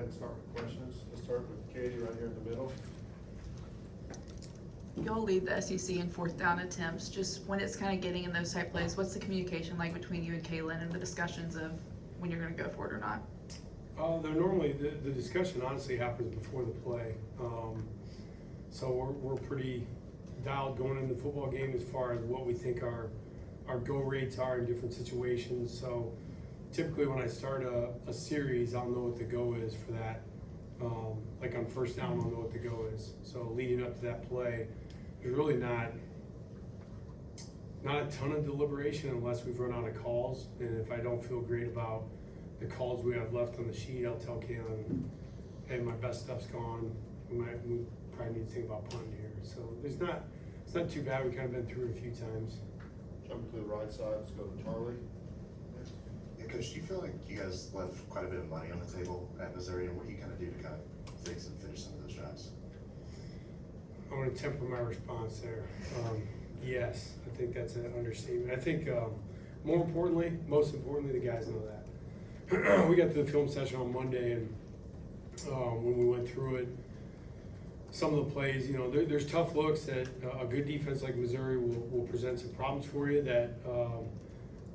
and start with questions. Let's start with Katie right here in the middle. Y'all lead the SEC in fourth down attempts. Just when it's kind of getting in those type plays, what's the communication like between you and Kaylin and the discussions of when you're going to go for it or not? They're normally, the discussion honestly happens before the play. So we're pretty dialed going into the football game as far as what we think our go rates are in different situations. So typically when I start a series, I'll know what the go is for that. Like on first down, I'll know what the go is. So leading up to that play, there's really not a ton of deliberation unless we've run out of calls. And if I don't feel great about the calls we have left on the sheet, I'll tell Kaylin, hey, my best stuff's gone. We probably need to think about punting here. So it's not too bad. We've kind of been through it a few times. Jump to the right side, let's go to Charlie. Yeah, Coach, do you feel like you guys left quite a bit of money on the table at Missouri, and what do you kind of do to kind of fix and finish some of those drives? I want to temper my response there. Yes, I think that's an understatement. I think most importantly, the guys know that. We got to the film session on Monday, and when we went through it, some of the plays, there's tough looks that a good defense like Missouri will present some problems for you that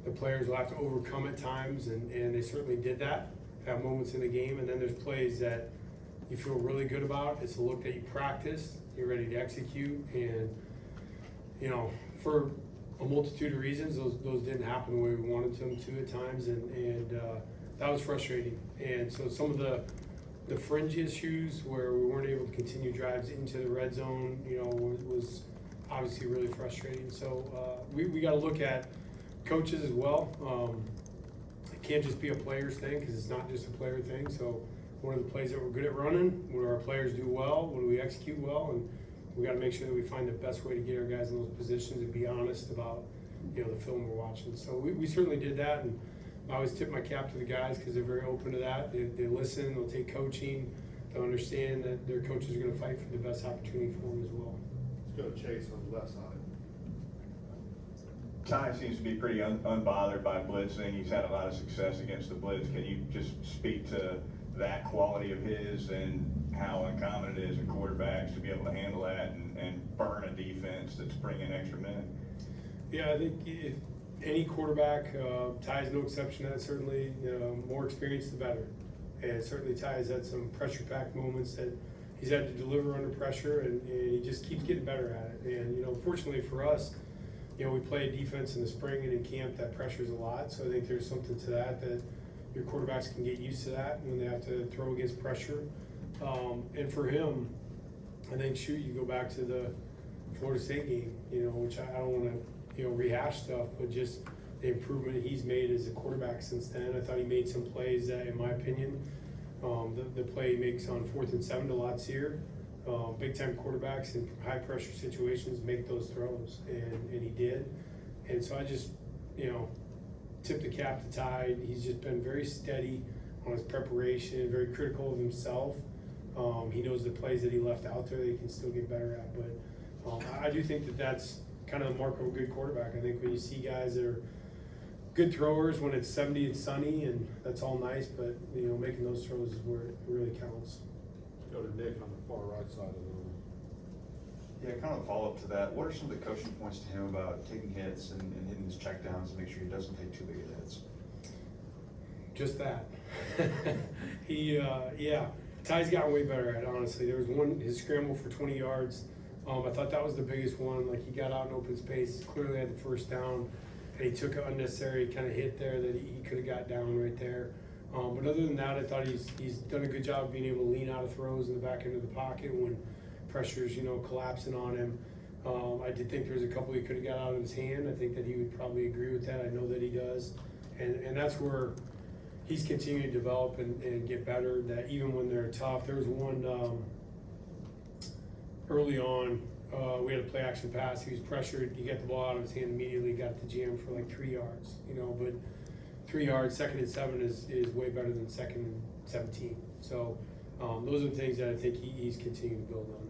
the players will have to overcome at times, and they certainly did that at moments in the game. And then there's plays that you feel really good about. It's a look that you practiced, you're ready to execute, and for a multitude of reasons, those didn't happen the way we wanted them to at times, and that was frustrating. And so some of the fringe issues where we weren't able to continue drives into the red zone, was obviously really frustrating. So we got to look at coaches as well. It can't just be a player's thing, because it's not just a player thing. So what are the plays that we're good at running? What do our players do well? What do we execute well? And we got to make sure that we find the best way to get our guys in those positions and be honest about the film we're watching. So we certainly did that, and I always tip my cap to the guys because they're very open to that. They listen, they'll take coaching, they'll understand that their coaches are going to fight for the best opportunity for them as well. Let's go to Chase on the left side. Ty seems to be pretty unbothered by blitzing. He's had a lot of success against the blitz. Can you just speak to that quality of his and how uncommon it is in quarterbacks to be able to handle that and burn a defense that's bringing extra men? Yeah, I think if any quarterback, Ty's no exception to that. Certainly, more experience the better. And certainly Ty has had some pressure-packed moments that he's had to deliver under pressure, and he just keeps getting better at it. And fortunately for us, we play defense in the spring and in camp that pressures a lot. So I think there's something to that your quarterbacks can get used to that when they have to throw against pressure. And for him, I think you go back to the Florida State game, which I don't want to rehash stuff, but just the improvement he's made as a quarterback since then. I thought he made some plays that, in my opinion, the play he makes on 4th and 7 to Latsier. Big time quarterbacks in high pressure situations make those throws, and he did. And so I just, tip the cap to Ty. He's just been very steady on his preparation, very critical of himself. He knows the plays that he left out there that he can still get better at. But I do think that that's kind of the mark of a good quarterback. I think when you see guys that are good throwers when it's 70 and sunny, and that's all nice, but making those throws is where it really counts. Let's go to Nick on the far right side of the room. Yeah, kind of a follow-up to that. What are some of the coaching points to him about taking hits and hitting his checkdowns to make sure he doesn't take too big of hits? Just that. Ty's gotten way better at it, honestly. There was his scramble for 20 yards. I thought that was the biggest one. Like, he got out in open space, clearly had the first down, and he took an unnecessary kind of hit there that he could have got down right there. But other than that, I thought he's done a good job of being able to lean out of throws in the back end of the pocket when pressure's collapsing on him. I did think there was a couple he could have got out of his hand. I think that he would probably agree with that. I know that he does, and that's where he's continuing to develop and get better. That even when they're tough, there was one early on. We had a play action pass. He was pressured. He got the ball out of his hand immediately. Got the jam for like 3 yards. But 3 yards, 2nd and 7 is way better than 2nd and 17. So those are the things that I think he's continuing to build on.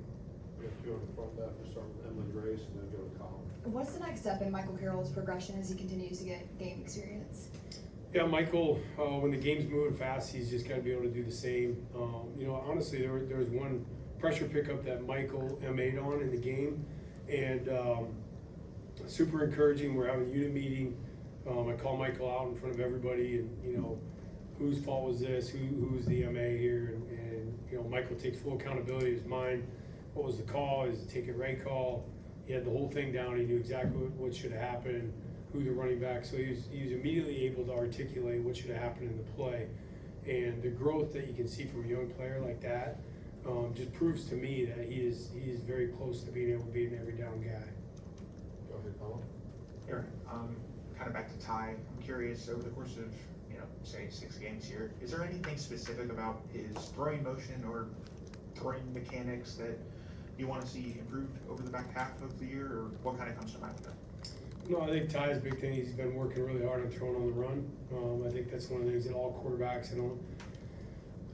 We have 2 on the front left. We'll start with Emily Grace and then go to Colin. What's the next step in Michael Carroll's progression as he continues to get game experience? Yeah, Michael, when the game's moving fast, he's just got to be able to do the same. You know, honestly, there was one pressure pickup that Michael MA'd on in the game, and super encouraging. We're having a unit meeting. I call Michael out in front of everybody, and you know, whose fault was this? Who's the MA here? And you know, Michael takes full accountability. It's mine. What was the call? Is it take it right call? He had the whole thing down. He knew exactly what should have happened, who the running back. So he was immediately able to articulate what should have happened in the play. And the growth that you can see from a young player like that just proves to me that he is very close to being able to be an every down guy. Go ahead, Colin. Here, kind of back to Ty. I'm curious, over the course of, you know, say 6 games here, is there anything specific about his throwing motion or throwing mechanics that you want to see improved over the back half of the year, or what kind of comes to mind with that? No, I think Ty's big thing. He's been working really hard on throwing on the run. I think that's one of the things that all quarterbacks,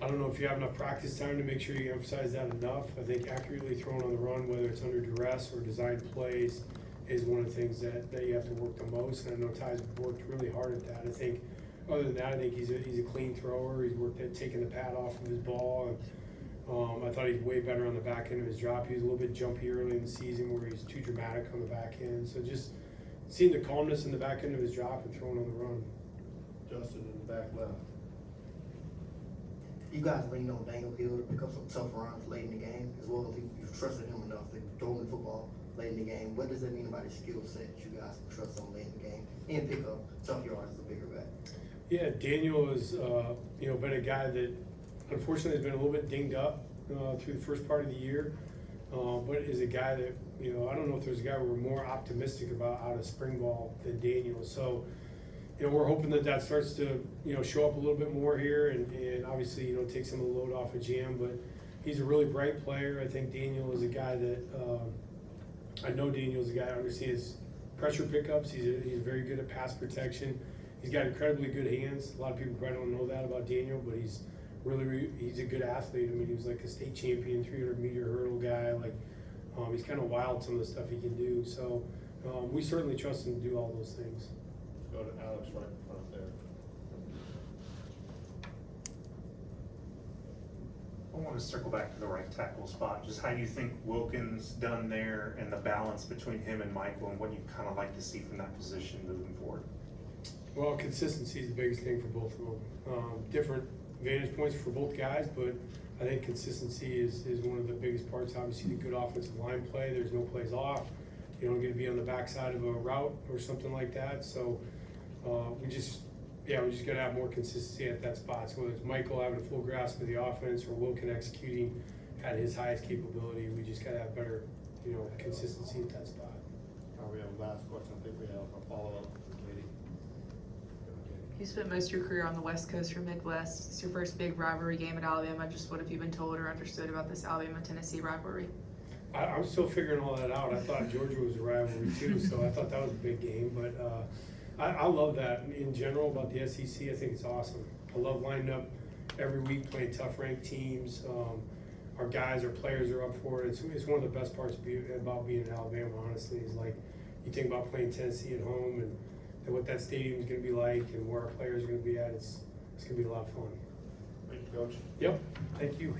I don't know if you have enough practice time to make sure you emphasize that enough. I think accurately throwing on the run, whether it's under duress or designed plays, is one of the things that you have to work the most. And I know Ty's worked really hard at that. I think other than that, I think he's a clean thrower. He's worked at taking the pad off of his ball. And I thought he's way better on the back end of his drop. He was a little bit jumpy early in the season where he's too dramatic on the back end. So just seeing the calmness in the back end of his drop and throwing on the run. Justin in the back left. You guys leaned on Daniel Hill to pick up some tough runs late in the game, as well as you've trusted him enough to throw him the football late in the game. What does that mean about his skill set that you guys can trust him late in the game and pick up tough yards as a bigger back? Yeah, Daniel has been a guy that unfortunately has been a little bit dinged up through the first part of the year, but is a guy that, I don't know if there's a guy we're more optimistic about out of spring ball than Daniel. So, we're hoping that starts to, show up a little bit more here and obviously, take some of the load off of Jam, but he's a really bright player. I think Daniel is a guy that, I know Daniel's a guy that understands pressure pickups. He's very good at pass protection. He's got incredibly good hands. A lot of people probably don't know that about Daniel, but he's a good athlete. I mean, he was like a state champion 300-meter hurdle guy. He's kind of wild, some of the stuff he can do. So we certainly trust him to do all those things. Let's go to Alex right in front there. I want to circle back to the right tackle spot. Just how you think Wilkins done there and the balance between him and Michael and what you kind of like to see from that position moving forward. Well, consistency is the biggest thing for both of them. Different vantage points for both guys, but I think consistency is one of the biggest parts. Obviously, the good offensive line play, there's no plays off. You don't get to be on the backside of a route or something like that. So we just got to have more consistency at that spot. So whether it's Michael having a full grasp of the offense or Wilkin executing at his highest capability, we just got to have better, consistency at that spot. We have a last question. I think we have a follow-up for Katie. You spent most of your career on the West Coast or Midwest. It's your first big rivalry game at Alabama. Just what have you been told or understood about this Alabama-Tennessee rivalry? I'm still figuring all that out. I thought Georgia was a rivalry too, so I thought that was a big game. But I love that in general about the SEC. I think it's awesome. I love lining up every week, playing tough ranked teams. Our guys, our players are up for it. It's one of the best parts about being in Alabama, honestly, is like you think about playing Tennessee at home and what that stadium is going to be like and where our players are going to be at. It's going to be a lot of fun. Thank you, Coach. Yep. Thank you.